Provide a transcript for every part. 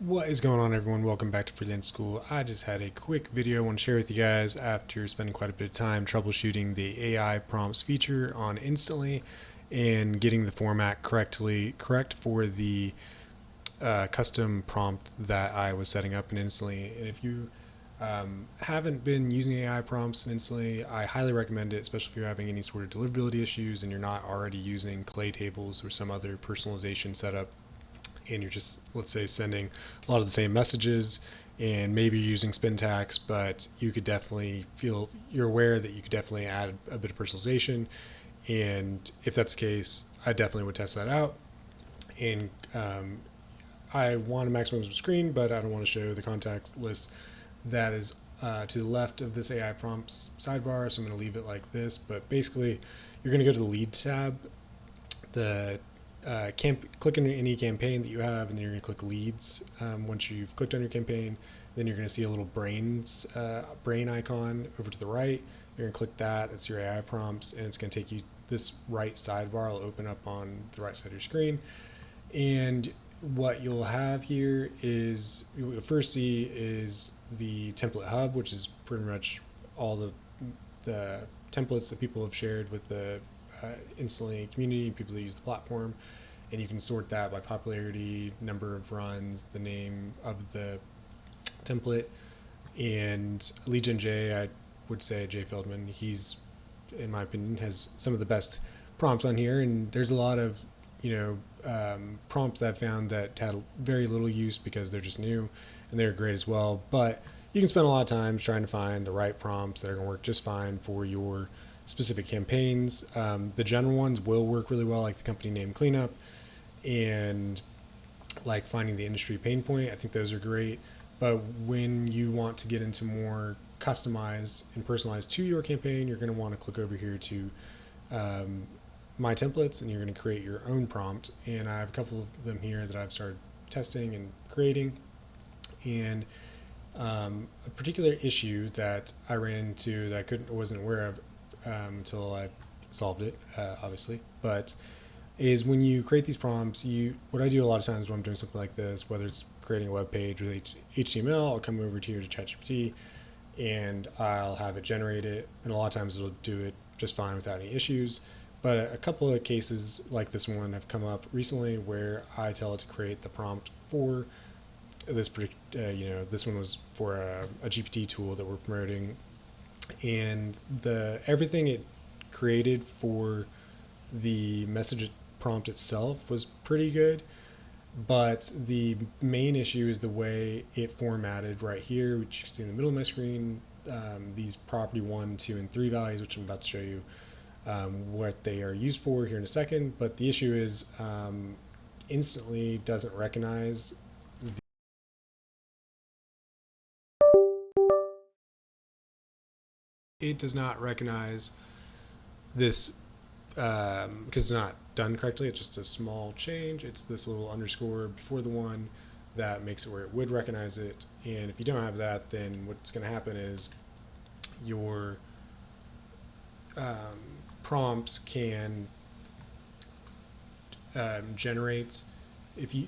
What is going on, everyone? Welcome back to Freelance School. I just had a quick video I want to share with you guys after spending quite a bit of time troubleshooting the AI prompts feature on Instantly and getting the format correct for the custom prompt that I was setting up in Instantly. And if you haven't been using AI prompts in Instantly, I highly recommend it, especially if you're having any sort of deliverability issues and you're not already using clay tables or some other personalization setup, and you're just, let's say, sending a lot of the same messages and maybe using spin tax, but you could definitely you're aware that you could definitely add a bit of personalization. And if that's the case, I definitely would test that out. And I want to maximize the screen, but I don't want to show the contact list that is to the left of this AI prompts sidebar, so I'm going to leave it like this. But basically, you're going to go to the lead tab, the click on any campaign that you have, and then you're going to click leads. Once you've clicked on your campaign, then you're going to see a little brain icon over to the right. You're going to click that. That's your AI prompts, and it's going to take you this right sidebar. Will open up on the right side of your screen, and what you'll have here is what you'll first see is the template hub, which is pretty much all the templates that people have shared with the Instantly community, people that use the platform, and you can sort that by popularity, number of runs, the name of the template. And Legion J, I would say Jay Feldman, he's, in my opinion, has some of the best prompts on here, and there's a lot of prompts that I've found that had very little use because they're just new, and they're great as well. But you can spend a lot of time trying to find the right prompts that are going to work just fine for your specific campaigns. The general ones will work really well, like the company name cleanup and like finding the industry pain point. I think those are great. But when you want to get into more customized and personalized to your campaign, you're going to want to click over here to my templates, and you're going to create your own prompt. And I have a couple of them here that I've started testing and creating. And a particular issue that I ran into that I wasn't aware of until I solved it, obviously, but is when you create these prompts, what I do a lot of times when I'm doing something like this, whether it's creating a web page with HTML, I'll come over here to ChatGPT and I'll have it generate it, and a lot of times it'll do it just fine without any issues. But a couple of cases like this one have come up recently where I tell it to create the prompt for this this one was for a GPT tool that we're promoting, and everything it created for the message prompt itself was pretty good, but the main issue is the way it formatted right here, which you can see in the middle of my screen, these property 1, 2, and 3 values, which I'm about to show you what they are used for here in a second. But the issue is Instantly doesn't recognize it does not recognize this because it's not done correctly. It's just a small change. It's this little underscore before the one that makes it where it would recognize it. And if you don't have that, then what's going to happen is your prompts can generate if you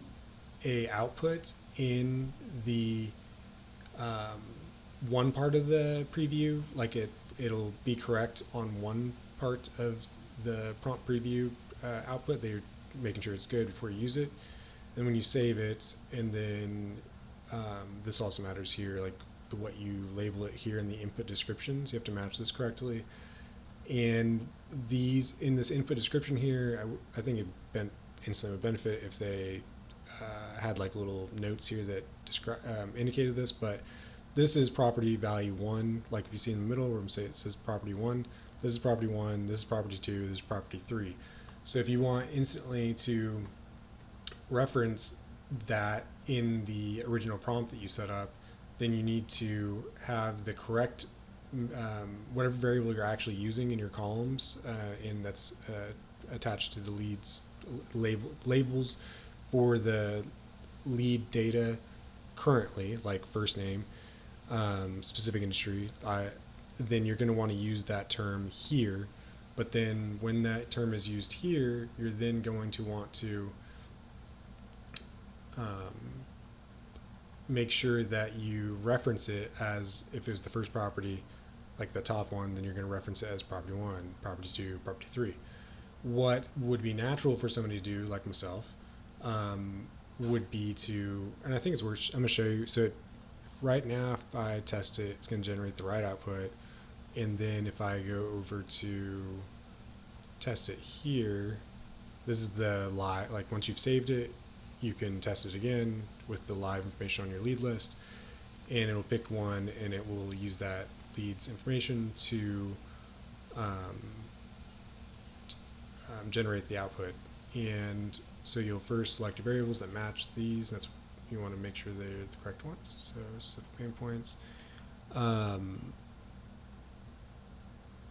a output in the one part of the preview, like it'll be correct on one part of the prompt preview output. They're making sure it's good before you use it. And when you save it, and then this also matters here, like what you label it here in the input descriptions, you have to match this correctly. And in this input description here, I think it instantly would benefit if they had like little notes here that indicated this. But this is property value 1, like if you see in the middle where it says property 1, this is property 1, this is property 2, this is property 3. So if you want Instantly to reference that in the original prompt that you set up, then you need to have the correct whatever variable you're actually using in your columns, and that's attached to the labels for the lead data currently, like first name, specific industry. Then you're going to want to use that term here. But then when that term is used here, you're then going to want to make sure that you reference it as if it was the first property, like the top one, then you're going to reference it as property 1, property 2, property 3. What would be natural for somebody to do, like myself, would be to, and I think it's worth, I'm going to show you. So right now, if I test it, it's going to generate the right output. And then if I go over to test it here, this is the live, like once you've saved it, you can test it again with the live information on your lead list, and it'll pick one and it will use that lead's information to generate the output. And so you'll first select your variables that match these. That's, you want to make sure they're the correct ones. So specific pain points. And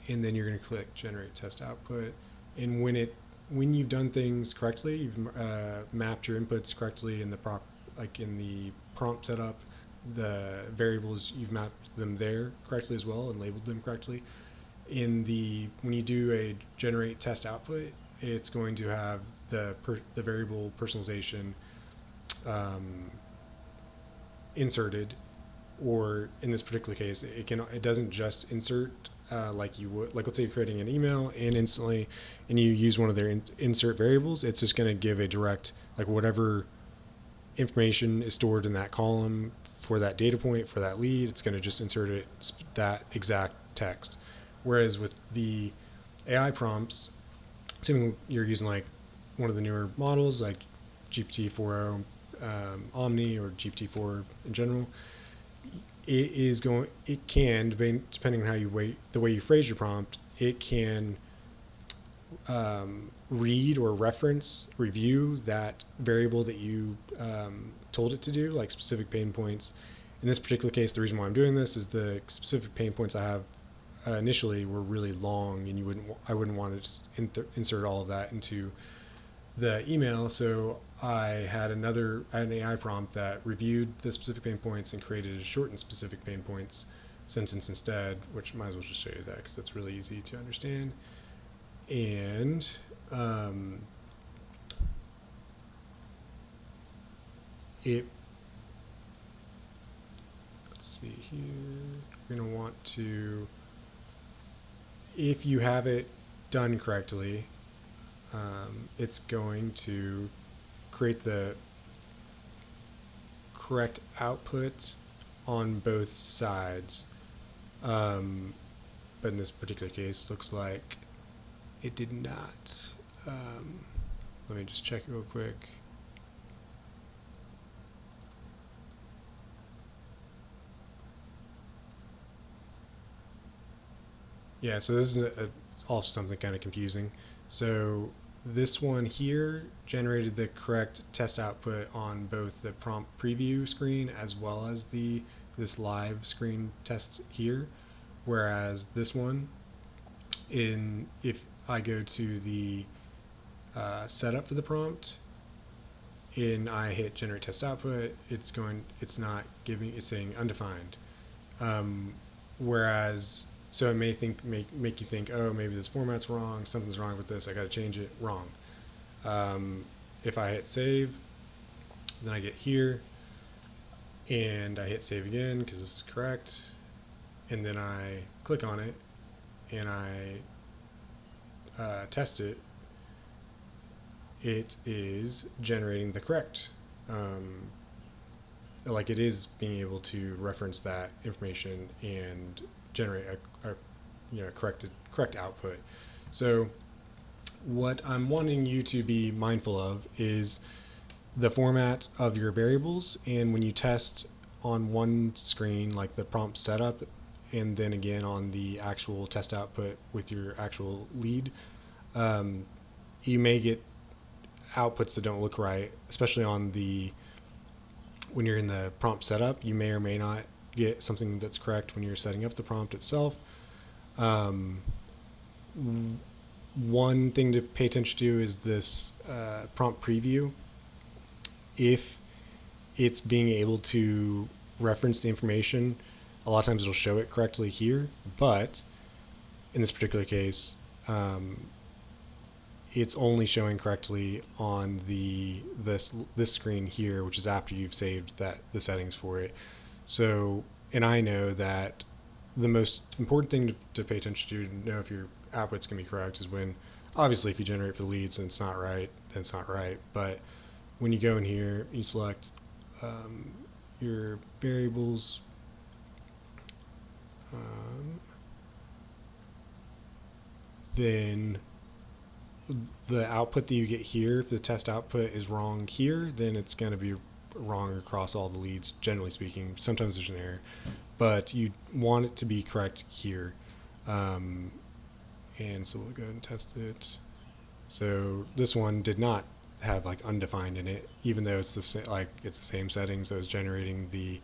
then you're going to click generate test output. And when you've done things correctly, you've mapped your inputs correctly in the in the prompt setup, the variables, you've mapped them there correctly as well and labeled them correctly. When you do a generate test output, it's going to have the variable personalization inserted, or in this particular case, it doesn't just insert like you would, like let's say you're creating an email and Instantly, and you use one of their insert variables. It's just going to give a direct, like whatever information is stored in that column for that data point for that lead, it's going to just insert it, that exact text. Whereas with the AI prompts, assuming you're using like one of the newer models like GPT-4o Omni or GPT-4 in general, it can, depending on how the way you phrase your prompt, it can read or review that variable that you told it to do, like specific pain points. In this particular case, the reason why I'm doing this is the specific pain points I have initially were really long, and I wouldn't want to insert all of that into the email. So I had an AI prompt that reviewed the specific pain points and created a shortened specific pain points sentence instead, which might as well just show you that because that's really easy to understand. And let's see here, you're going to want to, if you have it done correctly, it's going to create the correct output on both sides. But in this particular case, looks like it did not. Let me just check it real quick. Yeah, so this is also something kind of confusing. So this one here generated the correct test output on both the prompt preview screen as well as this live screen test here, whereas this one, if I go to the setup for the prompt and I hit generate test output, it's saying undefined. Whereas, so it may make you think, oh, maybe this format's wrong, something's wrong with this, I got to change it. Wrong. If I hit save, then I get here, and I hit save again because this is correct, and then I click on it, and I test it. It is generating the correct, like it is being able to reference that information and generate a correct output. So what I'm wanting you to be mindful of is the format of your variables, and when you test on one screen, like the prompt setup, and then again on the actual test output with your actual lead, you may get outputs that don't look right, especially when you're in the prompt setup. You may or may not get something that's correct when you're setting up the prompt itself. One thing to pay attention to is this prompt preview. If it's being able to reference the information, a lot of times it'll show it correctly here, but in this particular case, it's only showing correctly on this screen here, which is after you've saved the settings for it. So, and I know that the most important thing to pay attention to know if your output's going to be correct is when, obviously, if you generate for the leads and it's not right, then it's not right. But when you go in here, you select your variables. Then the output that you get here, if the test output is wrong here, then it's going to be wrong across all the leads, generally speaking. Sometimes there's an error, but you want it to be correct here. And so we'll go ahead and test it. So this one did not have like undefined in it, even though it's the same settings that was generating the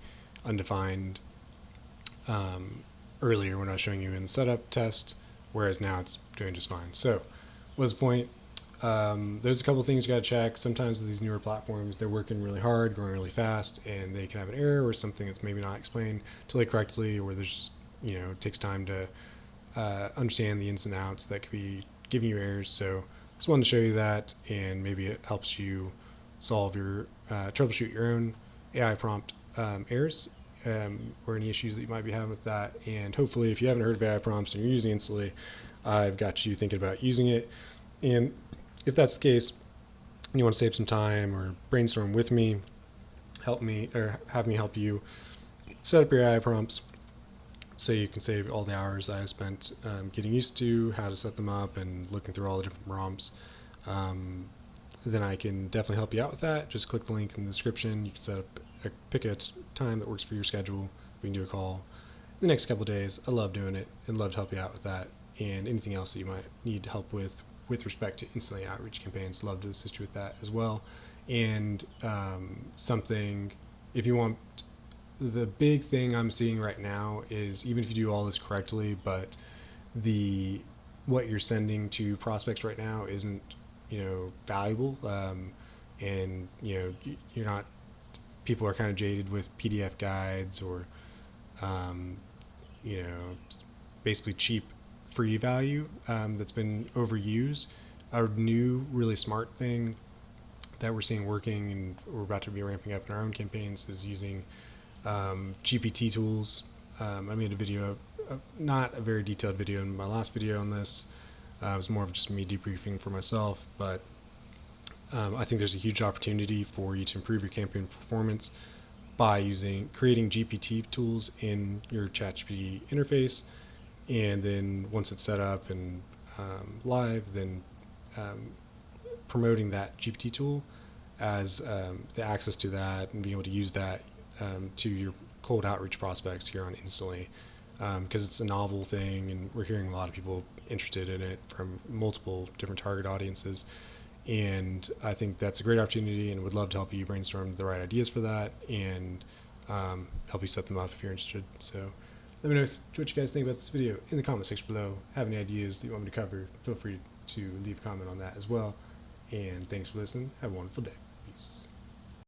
undefined earlier when I was showing you in the setup test, whereas now it's doing just fine. So what's the point? There's a couple of things you got to check. Sometimes with these newer platforms, they're working really hard, growing really fast, and they can have an error or something that's maybe not explained totally correctly, or there's just, it takes time to understand the ins and outs that could be giving you errors. So I just wanted to show you that, and maybe it helps you solve your troubleshoot your own AI prompt errors or any issues that you might be having with that. And hopefully, if you haven't heard of AI prompts and you're using Instantly, I've got you thinking about using it. And if that's the case, and you want to save some time or brainstorm with me, help me or have me help you set up your AI prompts so you can save all the hours I spent getting used to how to set them up and looking through all the different prompts. Then I can definitely help you out with that. Just click the link in the description. You can set up, pick a time that works for your schedule. We can do a call in the next couple of days. I love doing it and love to help you out with that. And anything else that you might need help with respect to Instantly outreach campaigns, love to assist you with that as well. And something, if you want, the big thing I'm seeing right now is even if you do all this correctly, but what you're sending to prospects right now isn't, valuable. And, you're not, people are kind of jaded with PDF guides or, basically cheap free value that's been overused. Our new really smart thing that we're seeing working and we're about to be ramping up in our own campaigns is using GPT tools. I made a video, not a very detailed video in my last video on this. It was more of just me debriefing for myself, but I think there's a huge opportunity for you to improve your campaign performance by creating GPT tools in your ChatGPT interface. And then once it's set up and live, then promoting that GPT tool as the access to that and being able to use that to your cold outreach prospects here on Instantly, because it's a novel thing and we're hearing a lot of people interested in it from multiple different target audiences. And I think that's a great opportunity and would love to help you brainstorm the right ideas for that and help you set them up if you're interested. So let me know what you guys think about this video in the comment section below. Have any ideas that you want me to cover, feel free to leave a comment on that as well. And thanks for listening. Have a wonderful day.